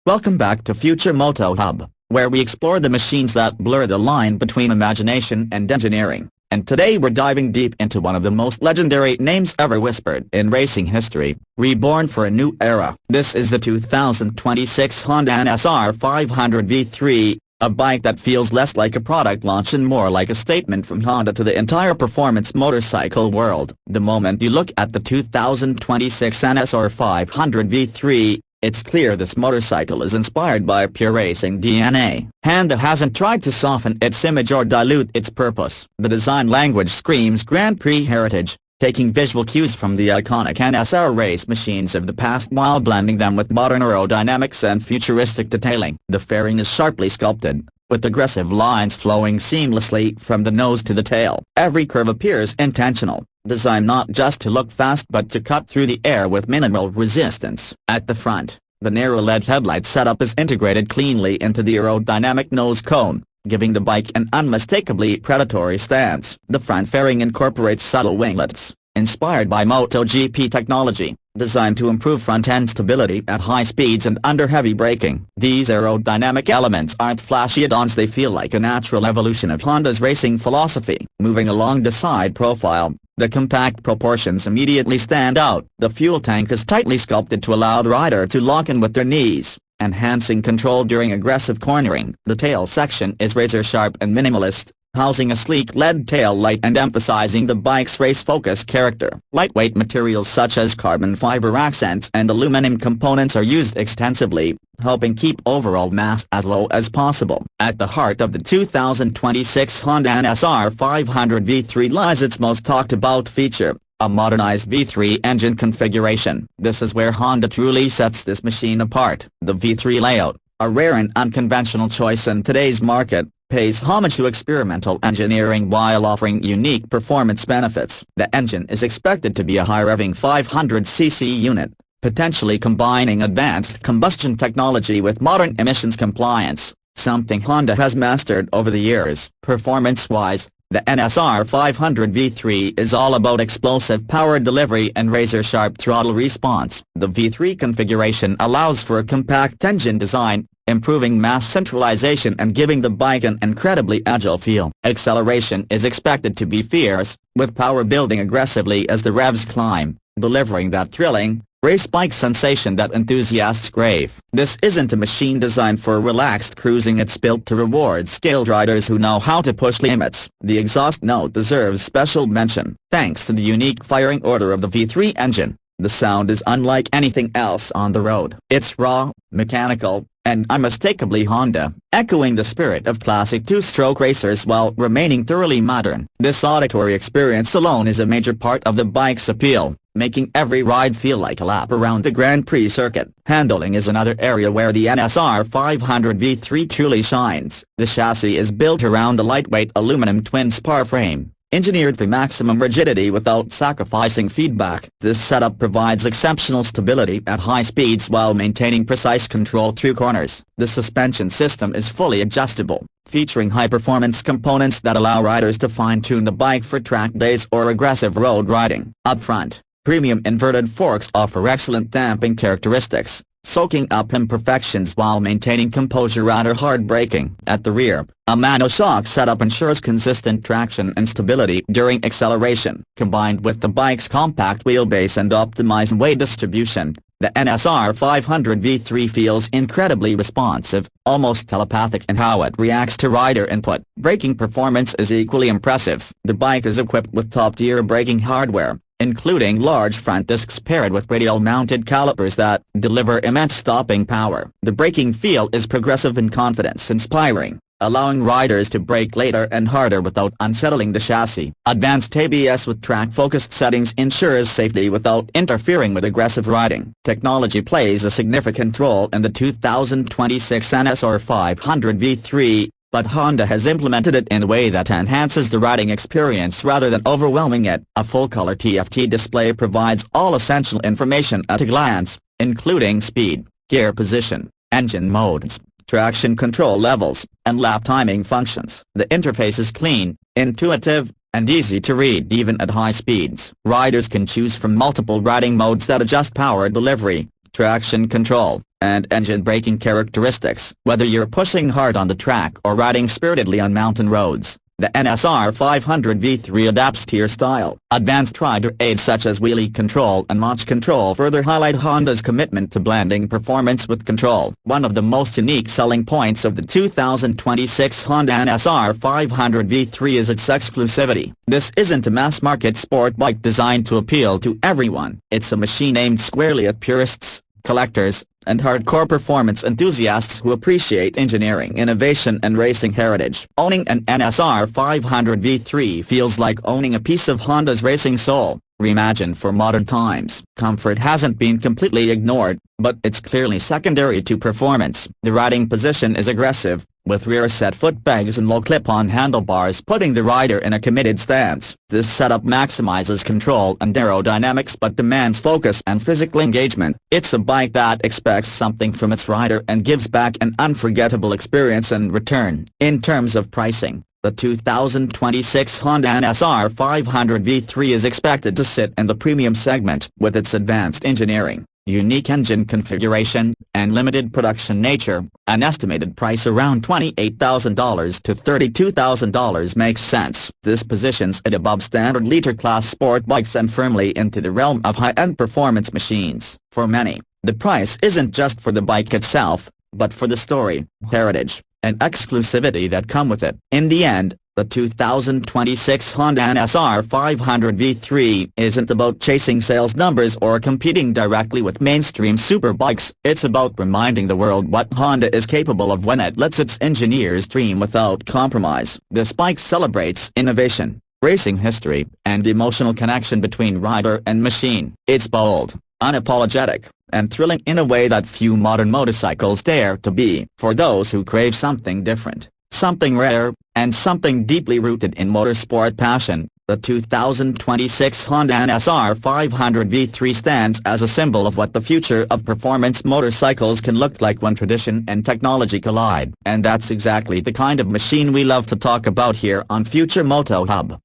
Welcome back to Future Moto Hub, where we explore the machines that blur the line between imagination and engineering. And today we're diving deep into one of the most legendary names ever whispered in racing history, reborn for a new era. This is the 2026 Honda NSR 500 V3, a bike that feels less like a product launch and more like a statement from Honda to the entire performance motorcycle world. The moment you look at the 2026 NSR 500 V3, it's clear this motorcycle is inspired by pure racing DNA. Honda hasn't tried to soften its image or dilute its purpose. The design language screams Grand Prix heritage, taking visual cues from the iconic NSR race machines of the past while blending them with modern aerodynamics and futuristic detailing. The fairing is sharply sculpted, with aggressive lines flowing seamlessly from the nose to the tail. Every curve appears intentional, designed not just to look fast but to cut through the air with minimal resistance. At the front, the narrow LED headlight setup is integrated cleanly into the aerodynamic nose cone, giving the bike an unmistakably predatory stance. The front fairing incorporates subtle winglets, inspired by MotoGP technology, designed to improve front-end stability at high speeds and under heavy braking. These aerodynamic elements aren't flashy add-ons, they feel like a natural evolution of Honda's racing philosophy. Moving along the side profile, the compact proportions immediately stand out. The fuel tank is tightly sculpted to allow the rider to lock in with their knees, enhancing control during aggressive cornering. The tail section is razor-sharp and minimalist, housing a sleek LED tail light and emphasizing the bike's race-focused character. Lightweight materials such as carbon fiber accents and aluminum components are used extensively, helping keep overall mass as low as possible. At the heart of the 2026 Honda NSR 500 V3 lies its most talked-about feature, a modernized V3 engine configuration. This is where Honda truly sets this machine apart. The V3 layout, a rare and unconventional choice in today's market, pays homage to experimental engineering while offering unique performance benefits. The engine is expected to be a high-revving 500cc unit, potentially combining advanced combustion technology with modern emissions compliance, something Honda has mastered over the years. Performance-wise, the NSR 500 V3 is all about explosive power delivery and razor-sharp throttle response. The V3 configuration allows for a compact engine design, improving mass centralization and giving the bike an incredibly agile feel. Acceleration is expected to be fierce, with power building aggressively as the revs climb, delivering that thrilling, race bike sensation that enthusiasts crave. This isn't a machine designed for relaxed cruising, it's built to reward skilled riders who know how to push limits. The exhaust note deserves special mention. Thanks to the unique firing order of the V3 engine, the sound is unlike anything else on the road. It's raw, mechanical, and unmistakably Honda, echoing the spirit of classic two-stroke racers while remaining thoroughly modern. This auditory experience alone is a major part of the bike's appeal, making every ride feel like a lap around the Grand Prix circuit. Handling is another area where the NSR 500 V3 truly shines. The chassis is built around a lightweight aluminum twin-spar frame, engineered for maximum rigidity without sacrificing feedback. This setup provides exceptional stability at high speeds while maintaining precise control through corners. The suspension system is fully adjustable, featuring high-performance components that allow riders to fine-tune the bike for track days or aggressive road riding. Up front, premium inverted forks offer excellent damping characteristics, soaking up imperfections while maintaining composure under hard braking. At the rear, a monoshock setup ensures consistent traction and stability during acceleration. Combined with the bike's compact wheelbase and optimized weight distribution, the NSR 500 V3 feels incredibly responsive, almost telepathic in how it reacts to rider input. Braking performance is equally impressive. The bike is equipped with top-tier braking hardware, including large front discs paired with radial-mounted calipers that deliver immense stopping power. The braking feel is progressive and confidence-inspiring, allowing riders to brake later and harder without unsettling the chassis. Advanced ABS with track-focused settings ensures safety without interfering with aggressive riding. Technology plays a significant role in the 2026 NSR 500 V3, but Honda has implemented it in a way that enhances the riding experience rather than overwhelming it. A full-color TFT display provides all essential information at a glance, including speed, gear position, engine modes, traction control levels, and lap timing functions. The interface is clean, intuitive, and easy to read even at high speeds. Riders can choose from multiple riding modes that adjust power delivery, traction control, and engine braking characteristics. Whether you're pushing hard on the track or riding spiritedly on mountain roads, the NSR 500 V3 adapts to your style. Advanced rider aids such as wheelie control and launch control further highlight Honda's commitment to blending performance with control. One of the most unique selling points of the 2026 Honda NSR 500 V3 is its exclusivity. This isn't a mass-market sport bike designed to appeal to everyone. It's a machine aimed squarely at purists, collectors, and hardcore performance enthusiasts who appreciate engineering innovation and racing heritage. Owning an NSR 500 V3 feels like owning a piece of Honda's racing soul, reimagined for modern times. Comfort hasn't been completely ignored, but it's clearly secondary to performance. The riding position is aggressive, with rear-set footpegs and low clip-on handlebars putting the rider in a committed stance. This setup maximizes control and aerodynamics but demands focus and physical engagement. It's a bike that expects something from its rider and gives back an unforgettable experience in return. In terms of pricing, the 2026 Honda NSR 500 V3 is expected to sit in the premium segment. With its advanced engineering, unique engine configuration, and limited production nature, an estimated price around $28,000 to $32,000 makes sense. This positions it above standard liter-class sport bikes and firmly into the realm of high-end performance machines. For many, the price isn't just for the bike itself, but for the story, heritage, and exclusivity that come with it. In the end, the 2026 Honda NSR 500 V3 isn't about chasing sales numbers or competing directly with mainstream superbikes. It's about reminding the world what Honda is capable of when it lets its engineers dream without compromise. This bike celebrates innovation, racing history, and the emotional connection between rider and machine. It's bold, unapologetic, and thrilling in a way that few modern motorcycles dare to be. For those who crave something different, something rare, and something deeply rooted in motorsport passion, the 2026 Honda NSR 500 V3 stands as a symbol of what the future of performance motorcycles can look like when tradition and technology collide. And that's exactly the kind of machine we love to talk about here on Future Moto Hub.